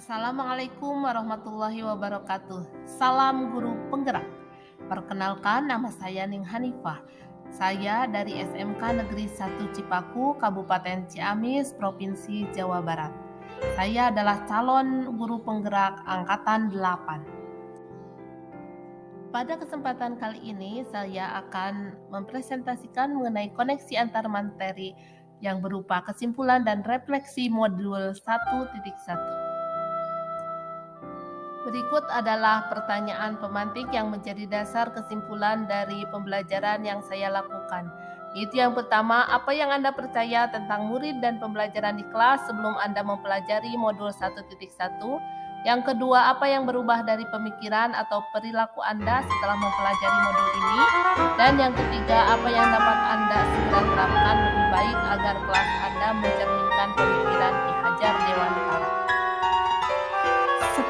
Assalamualaikum warahmatullahi wabarakatuh. Salam guru penggerak. Perkenalkan, nama saya Ning Hanifah. Saya dari SMK Negeri 1 Cipaku, Kabupaten Ciamis, Provinsi Jawa Barat. Saya adalah calon guru penggerak angkatan 8. Pada kesempatan kali ini saya akan mempresentasikan mengenai koneksi antar materi yang berupa kesimpulan dan refleksi modul 1.1. Berikut adalah pertanyaan pemantik yang menjadi dasar kesimpulan dari pembelajaran yang saya lakukan. Itu yang pertama, apa yang Anda percaya tentang murid dan pembelajaran di kelas sebelum Anda mempelajari modul 1.1? Yang kedua, apa yang berubah dari pemikiran atau perilaku Anda setelah mempelajari modul ini? Dan yang ketiga, apa yang dapat Anda segera terapkan lebih baik agar kelas Anda mencerminkan pemikiran Ki Hajar Dewantara?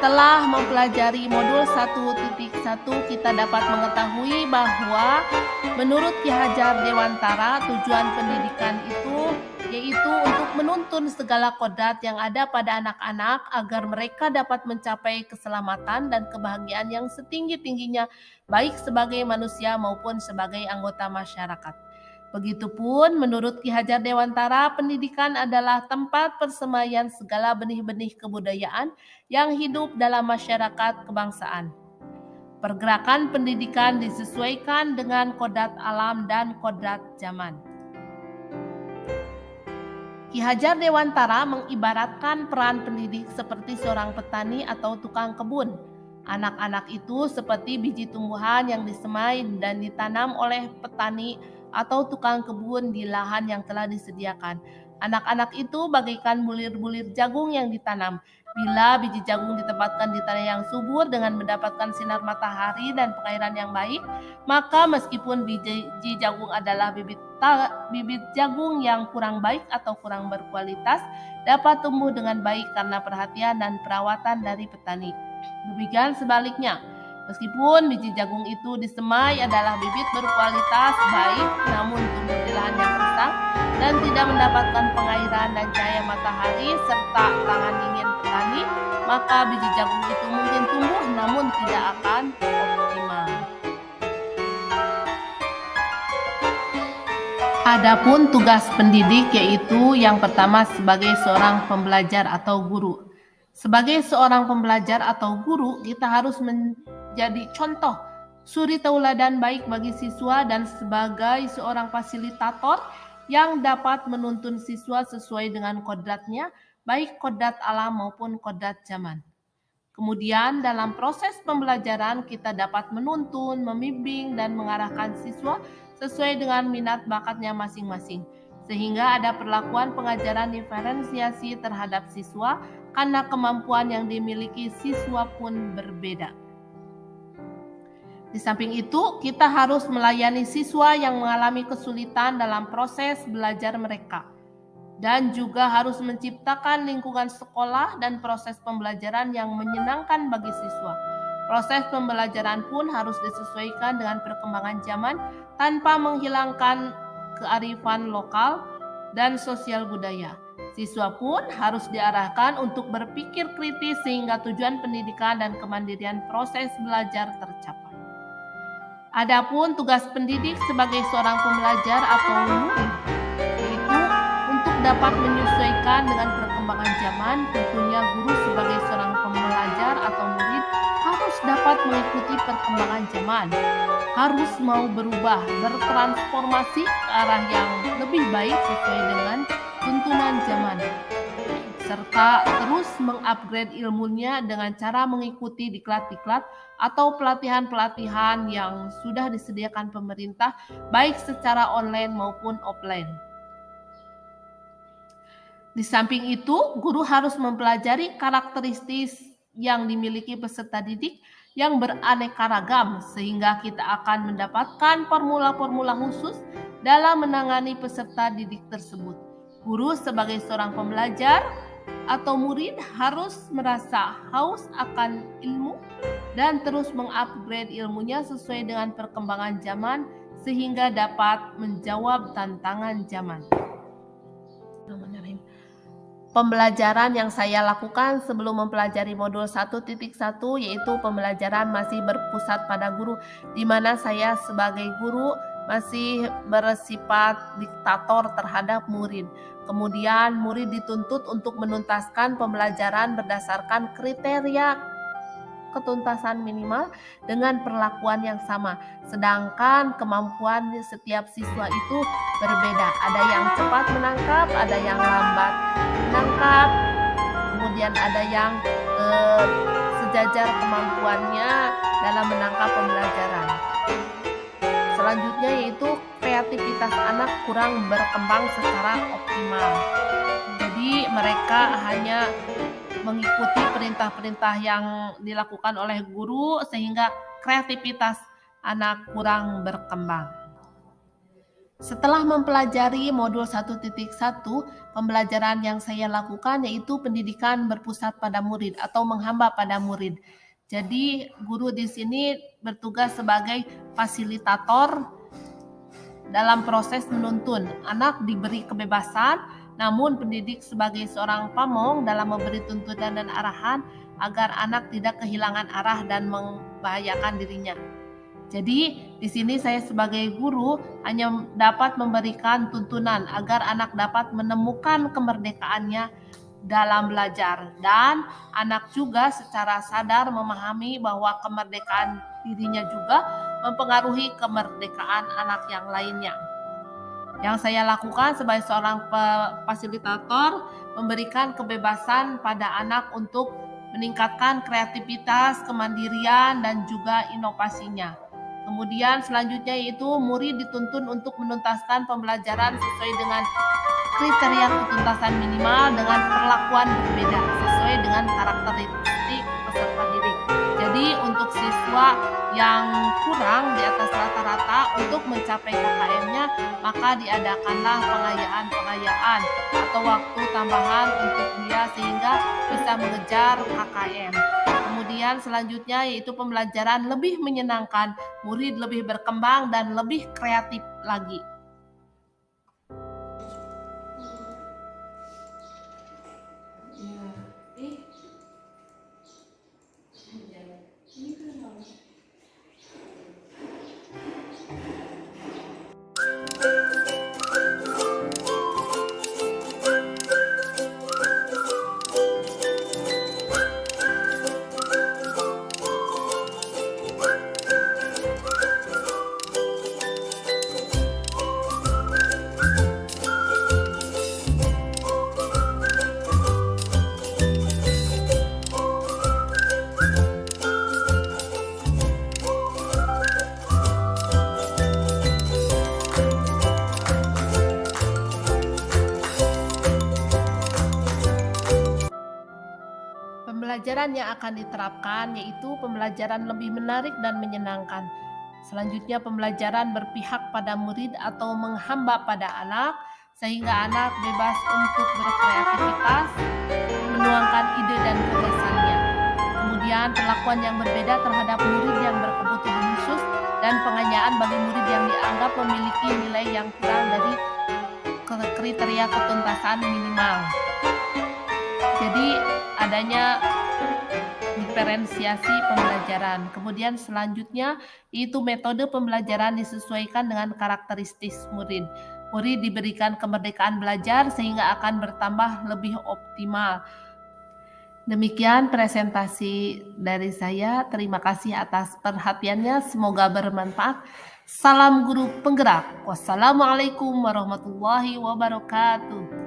Setelah mempelajari modul 1.1, kita dapat mengetahui bahwa menurut Ki Hajar Dewantara, tujuan pendidikan itu yaitu untuk menuntun segala kodrat yang ada pada anak-anak agar mereka dapat mencapai keselamatan dan kebahagiaan yang setinggi-tingginya, baik sebagai manusia maupun sebagai anggota masyarakat. Begitupun menurut Ki Hajar Dewantara, pendidikan adalah tempat persemaian segala benih-benih kebudayaan yang hidup dalam masyarakat kebangsaan. Pergerakan pendidikan disesuaikan dengan kodrat alam dan kodrat zaman. Ki Hajar Dewantara mengibaratkan peran pendidik seperti seorang petani atau tukang kebun. Anak-anak itu seperti biji tumbuhan yang disemai dan ditanam oleh petani atau tukang kebun di lahan yang telah disediakan. Anak-anak itu bagaikan bulir-bulir jagung yang ditanam. Bila biji jagung ditempatkan di tanah yang subur dengan mendapatkan sinar matahari dan pengairan yang baik, maka meskipun biji jagung adalah bibit jagung yang kurang baik atau kurang berkualitas, dapat tumbuh dengan baik karena perhatian dan perawatan dari petani. Demikian sebaliknya, meskipun biji jagung itu disemai adalah bibit berkualitas baik, namun tumbuh di lahan yang rusak dan tidak mendapatkan pengairan dan cahaya matahari serta tangan dingin petani, maka biji jagung itu mungkin tumbuh namun tidak akan optimal. Adapun tugas pendidik yaitu yang pertama sebagai seorang pembelajar atau guru. Sebagai seorang pembelajar atau guru, kita harus menjadi contoh suri tauladan baik bagi siswa dan sebagai seorang fasilitator yang dapat menuntun siswa sesuai dengan kodratnya, baik kodrat alam maupun kodrat zaman. Kemudian dalam proses pembelajaran kita dapat menuntun, membimbing, dan mengarahkan siswa sesuai dengan minat bakatnya masing-masing. Sehingga ada perlakuan pengajaran diferensiasi terhadap siswa karena kemampuan yang dimiliki siswa pun berbeda. Di samping itu, kita harus melayani siswa yang mengalami kesulitan dalam proses belajar mereka. Dan juga harus menciptakan lingkungan sekolah dan proses pembelajaran yang menyenangkan bagi siswa. Proses pembelajaran pun harus disesuaikan dengan perkembangan zaman tanpa menghilangkan kearifan lokal dan sosial budaya. Siswa pun harus diarahkan untuk berpikir kritis sehingga tujuan pendidikan dan kemandirian proses belajar tercapai. Adapun tugas pendidik sebagai seorang pembelajar atau murid yaitu untuk dapat menyesuaikan dengan perkembangan zaman. Tentunya guru sebagai seorang pembelajar atau murid harus dapat mengikuti perkembangan zaman, harus mau berubah, bertransformasi ke arah yang lebih baik sesuai dengan tuntunan zaman, serta terus mengupgrade ilmunya dengan cara mengikuti diklat-diklat atau pelatihan-pelatihan yang sudah disediakan pemerintah baik secara online maupun offline. Di samping itu, guru harus mempelajari karakteristik yang dimiliki peserta didik yang beraneka ragam sehingga kita akan mendapatkan formula-formula khusus dalam menangani peserta didik tersebut. Guru sebagai seorang pembelajar atau murid harus merasa haus akan ilmu dan terus mengupgrade ilmunya sesuai dengan perkembangan zaman sehingga dapat menjawab tantangan zaman. Pembelajaran yang saya lakukan sebelum mempelajari modul 1.1 yaitu pembelajaran masih berpusat pada guru, di mana saya sebagai guru masih bersifat diktator terhadap murid. Kemudian murid dituntut untuk menuntaskan pembelajaran berdasarkan kriteria ketuntasan minimal dengan perlakuan yang sama. Sedangkan kemampuan setiap siswa itu berbeda. Ada yang cepat menangkap, ada yang lambat menangkap, kemudian ada yang sejajar kemampuannya dalam menangkap pembelajaran. Selanjutnya yaitu kreativitas anak kurang berkembang secara optimal. Jadi mereka hanya mengikuti perintah-perintah yang dilakukan oleh guru sehingga kreativitas anak kurang berkembang. Setelah mempelajari modul 1.1, pembelajaran yang saya lakukan yaitu pendidikan berpusat pada murid atau menghamba pada murid. Jadi guru di sini bertugas sebagai fasilitator dalam proses menuntun. Anak diberi kebebasan, namun pendidik sebagai seorang pamong dalam memberi tuntunan dan arahan agar anak tidak kehilangan arah dan membahayakan dirinya. Jadi di sini saya sebagai guru hanya dapat memberikan tuntunan agar anak dapat menemukan kemerdekaannya dalam belajar, dan anak juga secara sadar memahami bahwa kemerdekaan dirinya juga mempengaruhi kemerdekaan anak yang lainnya. Yang saya lakukan sebagai seorang fasilitator, memberikan kebebasan pada anak untuk meningkatkan kreativitas, kemandirian, dan juga inovasinya. Kemudian selanjutnya yaitu murid dituntun untuk menuntaskan pembelajaran sesuai dengan kriteria ketuntasan minimal dengan perlakuan berbeda sesuai dengan karakteristik peserta didik. Jadi untuk siswa yang kurang di atas rata-rata untuk mencapai KKM-nya, maka diadakanlah pengayaan atau waktu tambahan untuk dia sehingga bisa mengejar KKM. Kemudian selanjutnya yaitu pembelajaran lebih menyenangkan, murid lebih berkembang dan lebih kreatif lagi. Pembelajaran yang akan diterapkan yaitu pembelajaran lebih menarik dan menyenangkan. Selanjutnya pembelajaran berpihak pada murid atau menghamba pada anak sehingga anak bebas untuk berkreativitas, menuangkan ide dan gagasannya. Kemudian perlakuan yang berbeda terhadap murid yang berkebutuhan khusus dan pengayaan bagi murid yang dianggap memiliki nilai yang kurang dari kriteria ketuntasan minimal. Jadi adanya diferensiasi pembelajaran. Kemudian selanjutnya itu metode pembelajaran disesuaikan dengan karakteristik murid. Murid diberikan kemerdekaan belajar sehingga akan bertambah lebih optimal. Demikian presentasi dari saya. Terima kasih atas perhatiannya. Semoga bermanfaat. Salam guru penggerak. Wassalamualaikum warahmatullahi wabarakatuh.